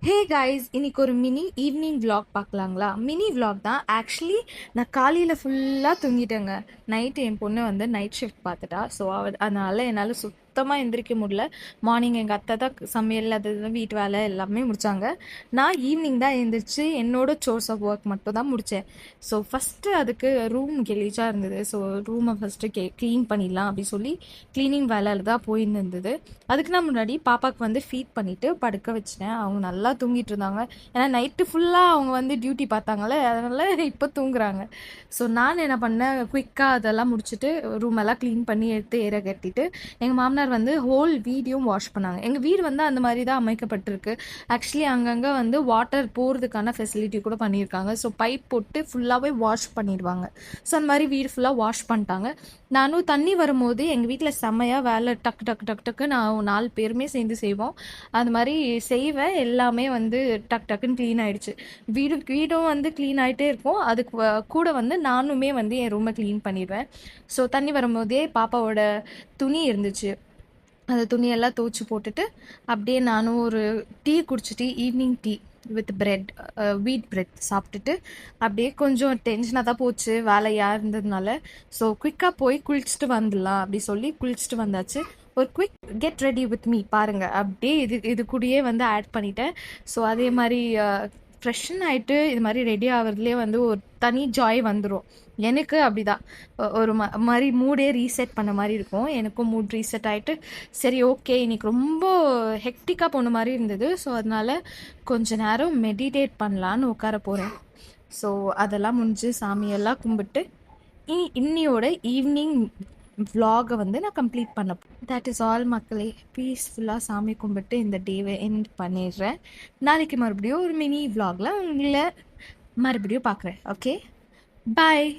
ஹே guys, இன்னைக்கு ஒரு mini evening vlog பார்க்கலாங்களா? மினி vlog தான். ஆக்சுவலி நான் காலையில் ஃபுல்லாக தூங்கிட்டேங்க. நைட்டு என் பொண்ணு வந்து நைட் ஷிஃப்ட் பார்த்துட்டா. ஸோ அதனால் என்னால் சுத்தமாக எந்திரிக்க முடியல. மார்னிங் எங்கள் அத்தை தான் சமையல் அது இது வீட்டு வேலை எல்லாமே முடித்தாங்க. நான் ஈவினிங் தான் எழுந்திரிச்சு என்னோட சோர்ஸ் ஆஃப் ஒர்க் மட்டும் தான் முடித்தேன். ஸோ ஃபஸ்ட்டு அதுக்கு ரூம் கெலீஜாக இருந்தது. ஸோ ரூமை ஃபஸ்ட்டு க்ளீன் பண்ணிடலாம் அப்படி சொல்லி க்ளீனிங் வேலையில் தான் போயின்னு இருந்தது. அதுக்கு நான் முன்னாடி பாப்பாவுக்கு வந்து ஃபீட் பண்ணிவிட்டு படுக்க வச்சிட்டேன். அவங்க நல்லா தூங்கிட்டு இருந்தாங்க. ஏன்னா நைட்டு ஃபுல்லாக அவங்க வந்து டியூட்டி பார்த்தாங்களே, அதனால் இப்போ தூங்குறாங்க. ஸோ நான் என்ன பண்ணேன், குயிக்காக அதெல்லாம் முடிச்சுட்டு ரூமெல்லாம் க்ளீன் பண்ணி எடுத்து ஏற கட்டிட்டு எங்கள் மாமனார் வந்து ஹோல் வீடியும் வாஷ் பண்ணாங்க. எங்கள் வீடு வந்து அந்த மாதிரி தான் அமைக்கப்பட்டிருக்கு. ஆக்சுவலி அங்கங்கே வந்து வாட்டர் போகிறதுக்கான ஃபெசிலிட்டி கூட பண்ணியிருக்காங்க. ஸோ பைப் போட்டு ஃபுல்லாகவே வாஷ் பண்ணிடுவாங்க. ஸோ அந்த மாதிரி வீடு ஃபுல்லாக வாஷ் பண்ணிட்டாங்க. நானும் தண்ணி வரும்போது எங்கள் வீட்டில் செம்மையாக வேலை டக்கு டக்கு டக்கு டக்கு நான் 4 பேருமே சேர்ந்து செய்வோம். அது மாதிரி செய்வேன். எல்லாமே வந்து டக் டக்குன்னு க்ளீன் ஆகிடுச்சு. வீடும் வந்து க்ளீன் ஆகிட்டே இருக்கும். அதுக்கு கூட வந்து நானுமே வந்து என் ரூமை க்ளீன் பண்ணிடுவேன். ஸோ தண்ணி வரும்போதே பாப்பாவோட துணி இருந்துச்சு. அந்த துணியெல்லாம் துவச்சி போட்டுட்டு அப்படியே நானும் ஒரு டீ குடிச்சிட்டு evening tea with bread wheat bread சாப்பிட்டுட்டு அப்படியே கொஞ்சம் டென்ஷனாக தான் போச்சு வேலையாக இருந்ததுனால. ஸோ குயிக்காக போய் குளிச்சுட்டு வந்துடலாம் அப்படி சொல்லி குளிச்சுட்டு வந்தாச்சு. ஒரு quick get ready with me பாருங்கள், அப்படியே இது கூடயே வந்து ஆட் பண்ணிட்டேன். ஸோ அதே மாதிரி ஃப்ரெஷ்ஷன் ஆகிட்டு இது மாதிரி ரெடி ஆகிறதுலே வந்து ஒரு தனி ஜாய் வந்துடும். எனக்கு அப்படிதான் ஒரு மாதிரி மூடே ரீசெட் பண்ண மாதிரி இருக்கும். எனக்கும் மூட் ரீசெட் ஆகிட்டு சரி ஓகே இன்னைக்கு ரொம்ப ஹெக்டிக்காக போன மாதிரி இருந்தது. ஸோ அதனால் கொஞ்ச நேரம் மெடிடேட் பண்ணலான்னு உட்கார போகிறேன். ஸோ அதெல்லாம் முடிஞ்சு சாமியெல்லாம் கும்பிட்டு இன்னியோட ஈவினிங் vlog-அ வந்து நான் கம்ப்ளீட் பண்ண தட் இஸ் ஆல் மக்களே. பீஸ்ஃபுல்லாக சாமி கும்பிட்டு இந்த டேவை எண்ட் பண்ணிடுறேன். நாளைக்கு மறுபடியும் ஒரு மினி vlog-ல உங்களை மறுபடியும் பார்க்குறேன். ஓகே, பாய்.